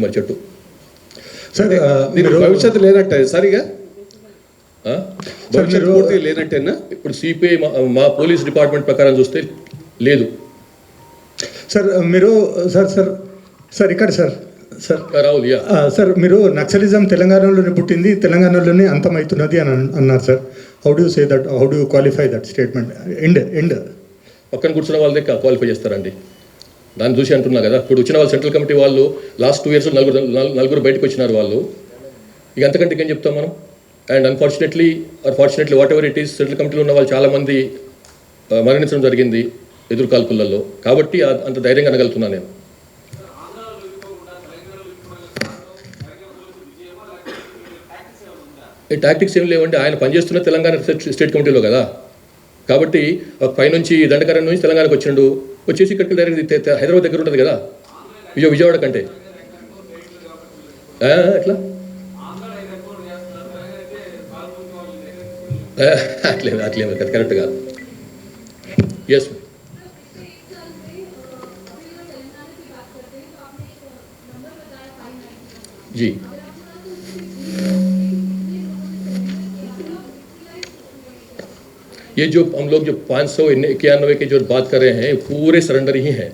మరి చెట్టు సార్ మీరు భవిష్యత్తు లేనట్టే సరిగా భవిష్యత్తు పూర్తిగా లేనట్టేనా? ఇప్పుడు సిపిఐ మా పోలీస్ డిపార్ట్మెంట్ ప్రకారం చూస్తే లేదు సార్. మీరు సార్ సార్ సార్ ఇక్కడ సార్ సార్ రాహుల్ సార్, మీరు నక్సలిజం తెలంగాణలోనే పుట్టింది, తెలంగాణలోనే అంతమవుతున్నది అని అన్నారు sir. How do say that, how do qualify that statement? End పక్కన కూర్చున్న వాళ్ళదే క్వాలిఫై చేస్తారండి. దాన్ని చూసి అంటున్నా కదా. ఇప్పుడు వచ్చిన వాళ్ళు సెంట్రల్ కమిటీ వాళ్ళు లాస్ట్ 2 years నలుగురు బయటకు వచ్చినారు వాళ్ళు. ఇక అంతకంటే ఏం చెప్తాం మనం? And unfortunately what ever it is, central కమిటీలో ఉన్న వాళ్ళు చాలామంది మరణించడం జరిగింది ఎదురు కాల్పులలో. కాబట్టి అంత ధైర్యంగా అనగలుగుతున్నాను నేను. ఈ టాక్టిక్స్ ఏం లేవండి. ఆయన పనిచేస్తున్న తెలంగాణ స్టేట్ కమిటీలో కదా. కాబట్టి పైనుంచి దండకారణ్యం నుంచి తెలంగాణకు వచ్చిండు, వచ్చేసి ఇక్కడికి డైరెక్ట్ హైదరాబాద్ దగ్గర ఉంటుంది కదా, విజయవాడ కంటే. ఎట్లా అట్లేము కదా, కరెక్ట్ కాదు. ఎస్ जी ये जो हम लोग जो 591 की जो बात कर रहे हैं पूरे सरेंडर ही हैं.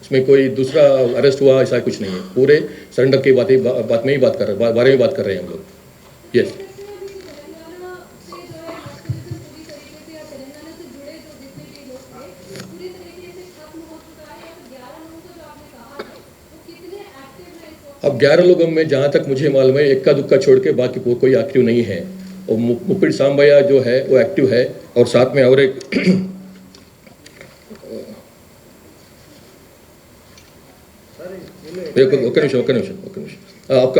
इसमें कोई दूसरा अरेस्ट हुआ ऐसा कुछ नहीं है. पूरे सरेंडर की बात में ही बात कर रहे हैं, बारे में बात कर रहे हैं हम लोग. यस अब 11 लोगों में जहाँ तक मुझे मालूम है इक्का दुक्का छोड़ के बाकी कोई एक्टिव नहीं है. और मुप्पिड़ सांबैया जो है वो एक्टिव है, और साथ में और एक ఒక్క నిమిషం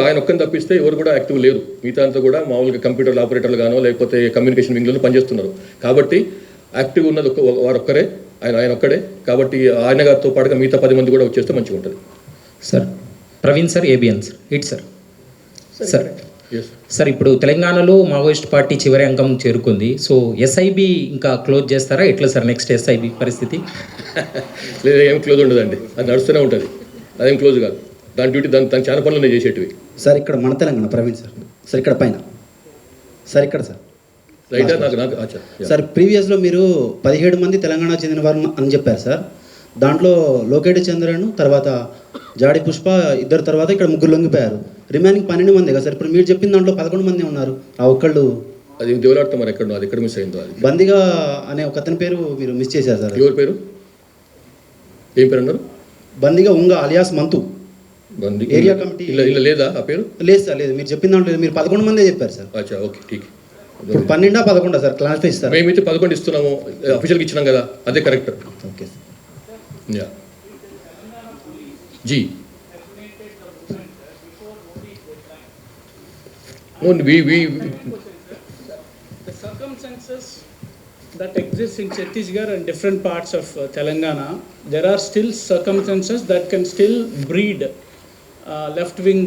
ఆయన ఒక్కని తప్పిస్తే ఎవరు కూడా యాక్టివ్ లేరు. మిగతా అంతా కూడా మామూలుగా కంప్యూటర్ ఆపరేటర్లు గానో లేకపోతే కమ్యూనికేషన్ వింగ్లో పనిచేస్తున్నారు. కాబట్టి యాక్టివ్ ఉన్నది వారు ఒక్కరే, ఆయన ఒక్కడే. కాబట్టి ఆయన గారితో పాటుగా మిగతా 10 మంది కూడా వచ్చేస్తే మంచిగా ఉంటుంది. Sir Praveen sir, ABN sir. Hit sir. Sir sir ఇప్పుడు తెలంగాణలో మావోయిస్ట్ పార్టీ చివరి అంకం చేరుకుంది. సో ఎస్ఐబి ఇంకా క్లోజ్ చేస్తారా? ఎట్లా సార్ నెక్స్ట్ ఎస్ఐబి పరిస్థితి? లేదా ఏం క్లోజ్ ఉండదండి, అది నడుస్తూనే ఉంటుంది. అదేం క్లోజ్ కాదు. దాని డ్యూటీ దాని చాలా పనులు నేను చేసేటివి. సార్ ఇక్కడ మన తెలంగాణ ప్రవీణ్ సార్. సార్ ఇక్కడ పైన సార్, ఇక్కడ సార్ రైటా నాకు సార్ ప్రీవియస్లో మీరు 17 మంది తెలంగాణ చెందిన వారు అని చెప్పారు సార్. దాంట్లో లోకేటి చంద్రను, తర్వాత జాడి పుష్ప ఇద్దరు, తర్వాత ఇక్కడ 3 లొంగిపోయారు. రిమైనింగ్ 12 మంది కదా సార్. ఇప్పుడు మీరు చెప్పిన దాంట్లో 11 మంది ఉన్నారు. ఆ ఒక్కళ్ళు అది దేవులాడతాం మరి ఎక్కడ, అది ఎక్కడ మిస్ అయిందో. అది బందిగా అనే ఒక అతని పేరు మీరు మిస్ చేశారు సార్. ఎవరి పేరు? ఏం పేరు అన్నారు? బందిగా ఉంగ అలియాస్ మంతు. ఏరియా కమిటీ ఇలా లేదా ఆ పేరు? లేదు సార్, లేదు. మీరు చెప్పిన దాంట్లో మీరు 11 మందే చెప్పారు సార్. అచ్చా, ఓకే, ఠీక్. ఇప్పుడు 12 11 సార్, క్లారిఫై ఇస్తారు. మేమైతే 11 ఇస్తున్నాము, అఫీషియల్గా ఇచ్చినాం కదా, అదే కరెక్ట్. ఓకే యా जी. No, we the circumstances that exist in Chhattisgarh and different parts of Telangana, there are still circumstances that can still breed left-wing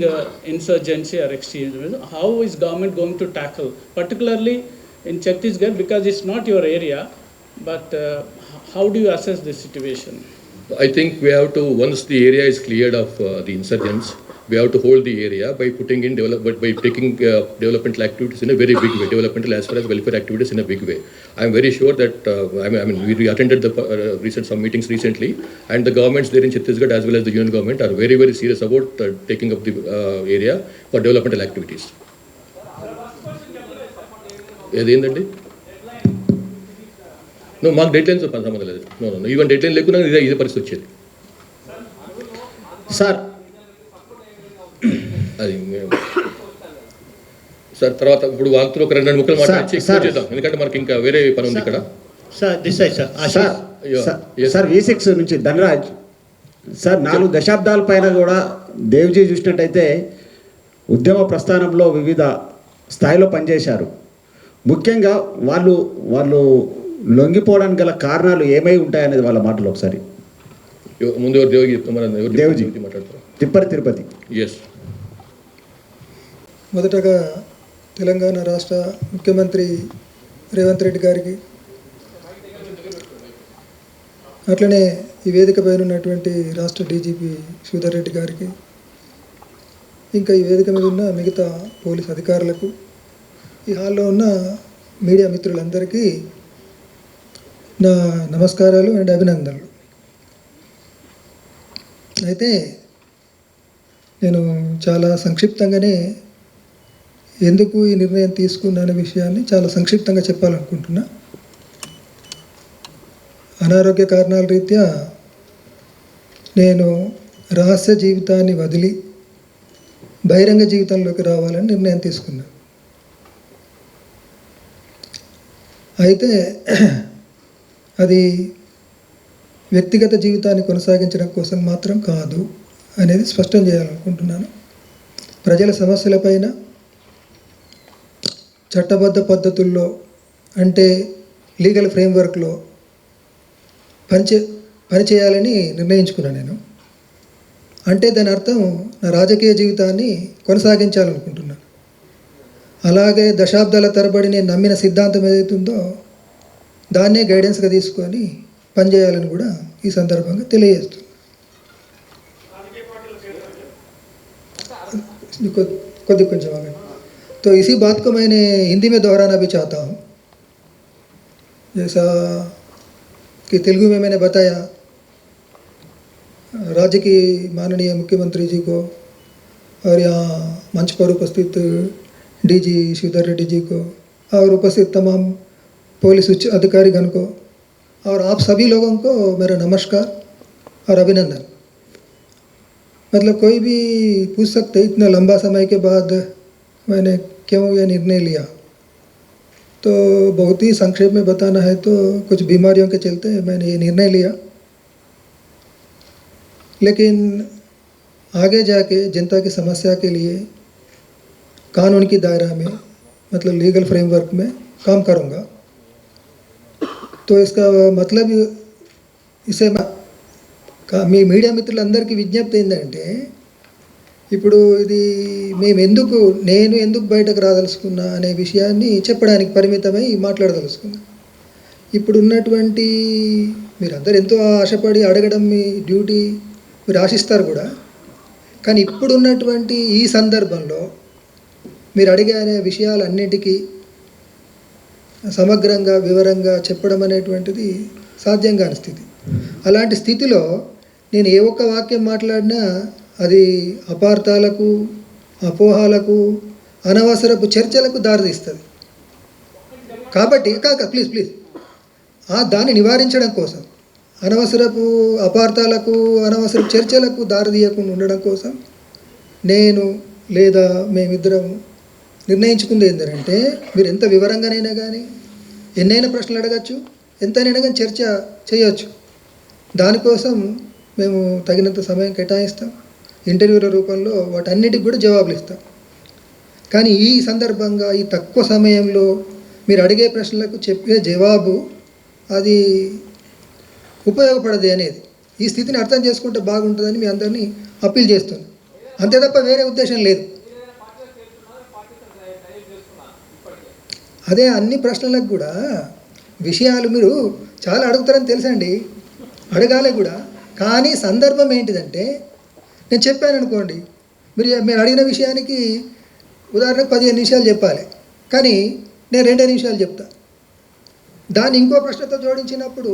insurgency or extremism. How is government going to tackle, particularly in Chhattisgarh, because it's not your area, but how do you assess this situation? I think we have to, once the area is cleared of the insurgents, we have to hold the area by putting in by taking developmental activities in a very big way, developmental as well as welfare activities in a big way. I am very sure that I mean we attended the some meetings recently, and the governments there in Chhattisgarh as well as the union government are very serious about taking up the area for developmental activities. ఏదేందండి? No, మాకు deadlines సంబంధం లేదు. No, even dead line లేకుండా ఇదే పరిస్థితి వచ్చేది sir. అది sir తర్వాత ఇప్పుడు వాళ్ళతో ఒక 2 ముక్కలు మాట్లాడి చేద్దాం, ఎందుకంటే మనకి ఇంకా వేరే పని ఉంది ఇక్కడ. సార్ దిస్ సార్ V6 నుంచి ధనరాజ్ సార్. 4 దశాబ్దాల పైన కూడా దేవ్జీ చూసినట్టయితే ఉద్యమ ప్రస్థానంలో వివిధ స్థాయిలో పనిచేశారు. ముఖ్యంగా వాళ్ళు లొంగిపోవడానికి గల కారణాలు ఏమై ఉంటాయనేది వాళ్ళ మాటలు ఒకసారి. ముందు దేవ్జీ మాట్లాడతారు. తిరుపతి. ఎస్. మొదటగా తెలంగాణ రాష్ట్ర ముఖ్యమంత్రి రేవంత్ రెడ్డి గారికి, అట్లనే ఈ వేదిక పైన ఉన్నటువంటి రాష్ట్ర డీజీపీ శ్రీధర్ రెడ్డి గారికి, ఇంకా ఈ వేదిక మీద ఉన్న మిగతా పోలీస్ అధికారులకు, ఈ హాల్లో ఉన్న మీడియా మిత్రులందరికీ నా నమస్కారాలు అండ్ అభినందనలు. అయితే నేను చాలా సంక్షిప్తంగానే ఎందుకు ఈ నిర్ణయం తీసుకున్న విషయాన్ని చాలా సంక్షిప్తంగా చెప్పాలనుకుంటున్నా. అనారోగ్య కారణాల రీత్యా నేను రహస్య జీవితాన్ని వదిలి బహిరంగ జీవితంలోకి రావాలని నిర్ణయం తీసుకున్నాను. అయితే అది వ్యక్తిగత జీవితాన్ని కొనసాగించడం కోసం మాత్రం కాదు అనేది స్పష్టం చేయాలనుకుంటున్నాను. ప్రజల సమస్యలపైన చట్టబద్ధ పద్ధతుల్లో, అంటే లీగల్ ఫ్రేమ్వర్క్లో పనిచేయాలని నిర్ణయించుకున్నాను నేను. అంటే దాని అర్థం నా రాజకీయ జీవితాన్ని కొనసాగించాలనుకుంటున్నాను. అలాగే దశాబ్దాల తరబడి నేను నమ్మిన సిద్ధాంతం ఏదైతుందో దాన్నే గైడెన్స్గా తీసుకొని పనిచేయాలని కూడా ఈ సందర్భంగా తెలియజేస్తున్నాను. కొంచెం आगे तो इसी बात को मैंने हिंदी में दोहराना भी चाहता हूँ. जैसा कि तेलुगु में मैंने बताया, राज्य की माननीय मुख्यमंत्री जी को और यहाँ मंच पर उपस्थित डीजी श्रीधर रेड्डी जी को और उपस्थित तमाम पुलिस उच्च अधिकारीगण को और आप सभी लोगों को मेरा नमस्कार और अभिनंदन. मतलब कोई भी पूछ सकते इतना लंबा समय के बाद मैंने क्यों यह निर्णय लिया, तो बहुत ही संक्षेप में बताना है तो कुछ बीमारियों के चलते मैंने ये निर्णय लिया. लेकिन आगे जाके जनता की समस्या के लिए कानून की दायरा में, मतलब लीगल फ्रेमवर्क में काम करूँगा. तो इसका मतलब इसे మీ మీడియా మిత్రులందరికీ విజ్ఞప్తి ఏంటంటే, ఇప్పుడు ఇది నేను ఎందుకు బయటకు రాదలుచుకున్నా అనే విషయాన్ని చెప్పడానికి పరిమితమై మాట్లాడదలుచుకున్నా. ఇప్పుడు ఉన్నటువంటి మీరందరూ ఎంతో ఆశపడి అడగడం మీ డ్యూటీ, మీరు ఆశిస్తారు కూడా. కానీ ఇప్పుడున్నటువంటి ఈ సందర్భంలో మీరు అడిగే విషయాలన్నిటికీ సమగ్రంగా వివరంగా చెప్పడం అనేటువంటిది సాధ్యం కాని స్థితి. అలాంటి స్థితిలో నేను ఏ ఒక్క వాక్యం మాట్లాడినా అది అపార్థాలకు, అపోహాలకు, అనవసరపు చర్చలకు దారితీస్తుంది. కాబట్టి ప్లీజ్ దాన్ని నివారించడం కోసం, అనవసరపు అపార్థాలకు, అనవసరపు చర్చలకు దారితీయకుండా ఉండడం కోసం నేను లేదా మేమిద్దరం నిర్ణయించుకుంది ఏంటంటే, మీరు ఎంత వివరంగానైనా కానీ ఎన్నైనా ప్రశ్నలు అడగచ్చు, ఎంతైనా కానీ చర్చ చేయవచ్చు. దానికోసం మేము తగినంత సమయం కేటాయిస్తాం. ఇంటర్వ్యూల రూపంలో వాటన్నిటికి కూడా జవాబులు ఇస్తాం. కానీ ఈ సందర్భంగా ఈ తక్కువ సమయంలో మీరు అడిగే ప్రశ్నలకు చెప్పే జవాబు అది ఉపయోగపడదు అనేది, ఈ స్థితిని అర్థం చేసుకుంటే బాగుంటుందని మీ అందరినీ అప్పీల్ చేస్తున్నాను. అంతే తప్ప వేరే ఉద్దేశం లేదు. అదే అన్ని ప్రశ్నలకు కూడా విషయాలు మీరు చాలా అడుగుతారని తెలుసండి, అడగాలి కూడా. కానీ సందర్భం ఏంటిదంటే, నేను చెప్పాను అనుకోండి, మీరు అడిగిన విషయానికి ఉదాహరణకు 15 నిమిషాలు చెప్పాలి, కానీ నేను 2 నిమిషాలు చెప్తా. దాన్ని ఇంకో ప్రశ్నతో జోడించినప్పుడు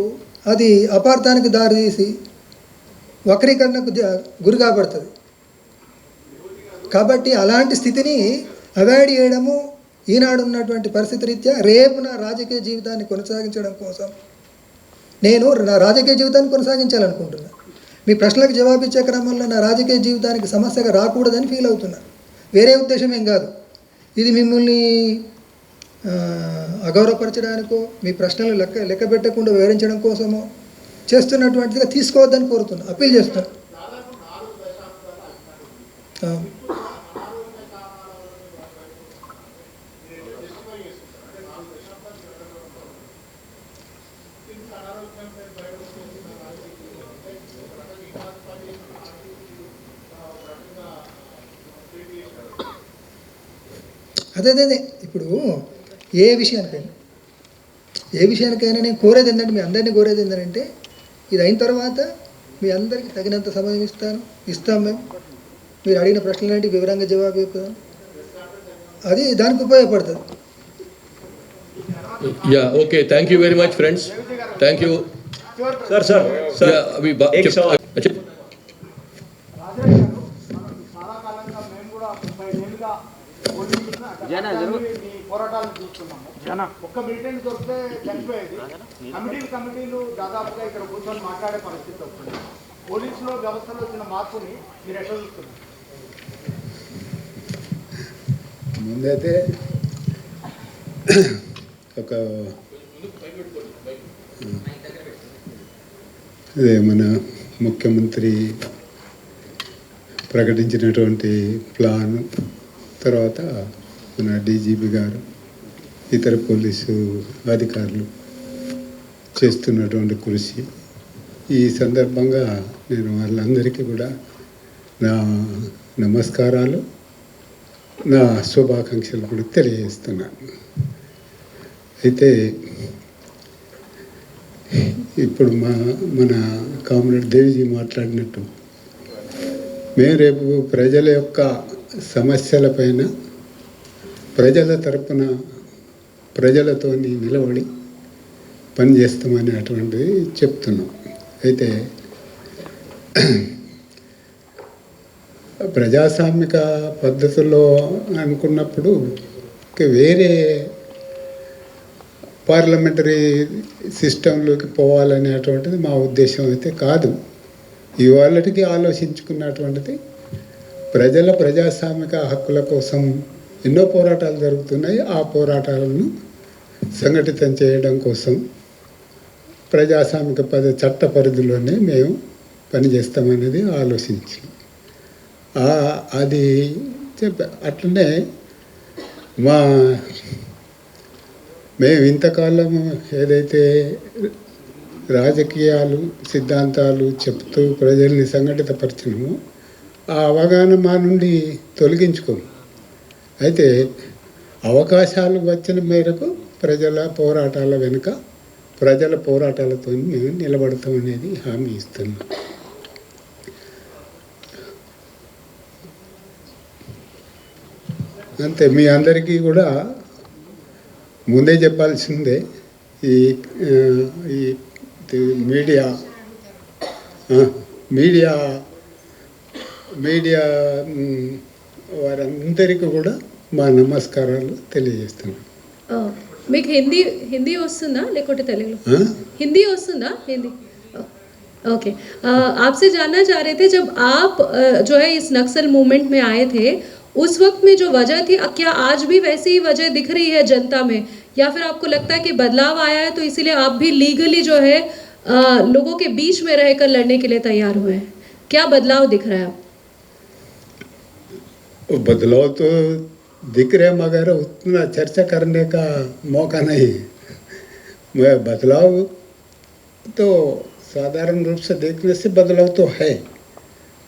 అది అపార్థానికి దారితీసి వక్రీకరణకు గురి కాబడుతుంది. కాబట్టి అలాంటి స్థితిని అవాయిడ్ చేయడము ఈనాడు ఉన్నటువంటి పరిస్థితి రీత్యా రేపు నా రాజకీయ జీవితాన్ని కొనసాగించడం కోసం నేను నా రాజకీయ జీవితాన్ని కొనసాగించాలనుకుంటున్నా. మీ ప్రశ్నలకు జవాబిచ్చే క్రమంలో నా రాజకీయ జీవితానికి సమస్యగా రాకూడదని ఫీల్ అవుతున్నా. వేరే ఉద్దేశం ఏం కాదు. ఇది మిమ్మల్ని అగౌరవపరచడానికో, మీ ప్రశ్నలు లెక్క పెట్టకుండా వివరించడం కోసమో చేస్తున్నటువంటిదిగా తీసుకోవద్దని కోరుతున్నా, అప్పీల్ చేస్తున్నా. అదే ఇప్పుడు ఏ విషయానికైనా నేను కోరేది ఏంటంటే, మీ అందరినీ కోరేది ఏంటంటే, ఇది అయిన తర్వాత మీ అందరికీ తగినంత సమయం ఇస్తాం మేము. మీరు అడిగిన ప్రశ్నలంటే వివరంగా జవాబు చెప్తాను, అది దానికి ఉపయోగపడుతుంది. Yeah, okay, thank you very much, friends. Thank you. Sir Yeah, we एक सवाल. పోరాటాలు చూస్తున్నాము. ఒక్క మిలిటెంట్ దొరికితే చనిపోయేది. కమిటీలు దాదాపుగా ఇక్కడ కూర్చొని మాట్లాడే పరిస్థితి వస్తుంది. పోలీసులో వ్యవస్థలో వచ్చిన మార్పుని మీరు ఎట్లా చూస్తున్నారు? ముందైతే ఒక అదే మన ముఖ్యమంత్రి ప్రకటించినటువంటి ప్లాన్, తర్వాత మన డీజీపీ గారు, ఇతర పోలీసు అధికారులు చేస్తున్నటువంటి కృషి, ఈ సందర్భంగా నేను వాళ్ళందరికీ కూడా నా నమస్కారాలు, నా శుభాకాంక్షలు కూడా తెలియజేస్తున్నాను. అయితే ఇప్పుడు మన కామ్రేడ్ దేవిజీ మాట్లాడినట్టు మేము రేపు ప్రజల యొక్క సమస్యలపైన ప్రజల తరపున ప్రజలతో నిలబడి పనిచేస్తామని అటువంటిది చెప్తున్నాం. అయితే ప్రజాస్వామిక పద్ధతుల్లో అనుకున్నప్పుడు వేరే పార్లమెంటరీ సిస్టంలోకి పోవాలనేటువంటిది మా ఉద్దేశం అయితే కాదు. ఇవాళకి ఆలోచించుకున్నటువంటిది ప్రజాస్వామిక హక్కుల కోసం ఎన్నో పోరాటాలు జరుగుతున్నాయి. ఆ పోరాటాలను సంఘటితం చేయడం కోసం ప్రజాస్వామిక చట్ట పరిధిలోనే మేము పనిచేస్తామనేది ఆలోచించాం. అది అట్లనే మేము ఇంతకాలం ఏదైతే రాజకీయాలు సిద్ధాంతాలు చెప్తూ ప్రజల్ని సంఘటితపరిచినామో ఆ అవగాహన మా నుండి తొలగించుకోము. అయితే అవకాశాలు వచ్చిన మేరకు ప్రజల పోరాటాల వెనుక ప్రజల పోరాటాలతో మేము నిలబడతామనేది హామీ ఇస్తున్నాం. అంతే. మీ అందరికీ కూడా ముందే చెప్పాల్సిందే, ఈ మీడియా వారందరికీ కూడా మా నమస్కారాలు తెలియజేస్తున్నాను. మీకు హిందీ వస్తుందా లేకుంటే తెలుగులో? హిందీ వస్తుందా? హింदी ओके. आपसे जानना चाह रहे थे, जब आप जो है इस नक्सल मूवमेंट में आए थे, उस वक्त में जो वजह थी, क्या आज भी वैसी ही वजह दिख रही है जनता में, या फिर आपको लगता है कि बदलाव आया है तो इसीलिए आप भी लीगली जो है लोगों के बीच में रहकर लड़ने के लिए तैयार हुए हैं? क्या बदलाव दिख रहा है आप? बदलाव तो दिख रहे मगर उतना चर्चा करने का मौका नहीं। मैं बदलाव तो साधारण रूप से देखने से बदलाव तो है,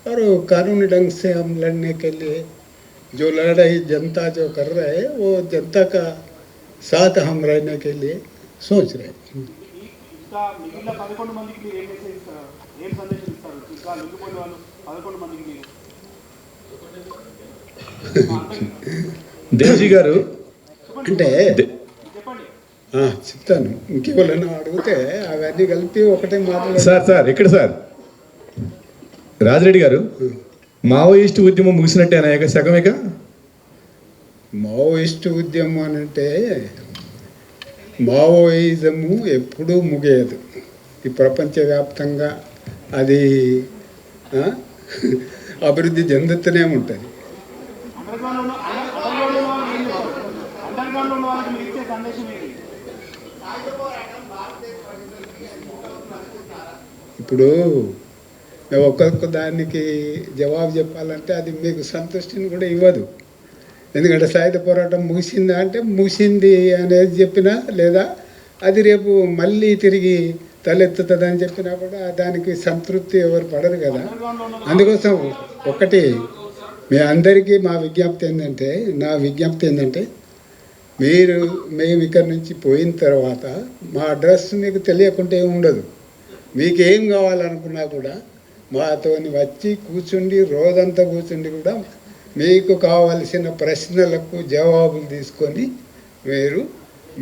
और कानूनी ढंग से हम लड़ने के लिए जो लड़ाई जनता जो कर रहे हैं वो जनता का साथ हम रहने के लिए सोच रहे हैं. ఇంకా మిగిలిన 11 మందికి మీరు ఏం సందేశం ఇస్తారు? ఇంకా లొంగిపోయిన వాళ్ళు 11 మందికి మీరు దేవ్జీ గారు అంటే చెప్పండి. చెప్తాను. ఇంకెవరైనా అడిగితే అవన్నీ కలిపి ఒకటే మాట్లాడారు. సార్ ఇక్కడ సార్ రాజిరెడ్డి గారు, మావోయిస్ట్ ఉద్యమం ముగిసినట్టేనా సగమిక? మావోయిస్టు ఉద్యమం అని అంటే మావోయిజము ఎప్పుడూ ముగియదు. ఈ ప్రపంచవ్యాప్తంగా అది అభివృద్ధి చెందుతూనే ఉంటుంది. అండర్గ్రౌండ్ ఉన్న వాళ్ళకి మీరు ఇచ్చే సందేశం ఏంటి? ఇప్పుడు ఒక్కొక్క దానికి జవాబు చెప్పాలంటే అది మీకు సంతృష్టిని కూడా ఇవ్వదు. ఎందుకంటే సాయుధ పోరాటం ముగిసిందా అంటే ముగిసింది అనేది చెప్పినా, లేదా అది రేపు మళ్ళీ తిరిగి తలెత్తుతుందని చెప్పినా కూడా దానికి సంతృప్తి ఎవరు పడరు కదా. అందుకోసం ఒకటి మీ అందరికీ నా విజ్ఞప్తి ఏంటంటే మేము ఇక్కడి నుంచి పోయిన తర్వాత మా అడ్రస్ మీకు తెలియకుంటే ఏమి ఉండదు. మీకేం కావాలనుకున్నా కూడా మాతోని వచ్చి కూర్చుండి రోజంతా కూర్చుండి కూడా మీకు కావలసిన ప్రశ్నలకు జవాబులు తీసుకొని మీరు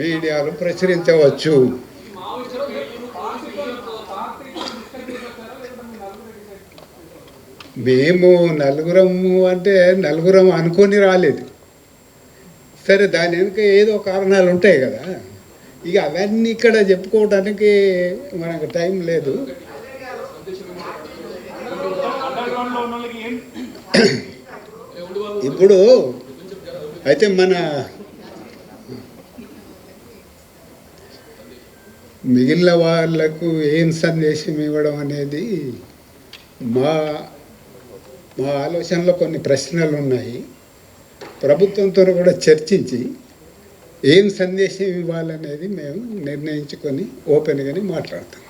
మీడియాలో ప్రచురించవచ్చు. మేము నలుగురము అంటే నలుగురం అనుకొని రాలేదు. సరే, దాని వెనుక ఏదో కారణాలు ఉంటాయి కదా. ఇక అవన్నీ ఇక్కడ చెప్పుకోవడానికి మనకు టైం లేదు. ఇప్పుడు అయితే మన మిగిలిన వాళ్ళకు ఏం సందేశం ఇవ్వడం అనేది మా ఆలోచనలో కొన్ని ప్రశ్నలు ఉన్నాయి. ప్రభుత్వంతో కూడా చర్చించి ఏం సందేశం ఇవ్వాలనేది మేము నిర్ణయించుకొని ఓపెన్గానే మాట్లాడతాం.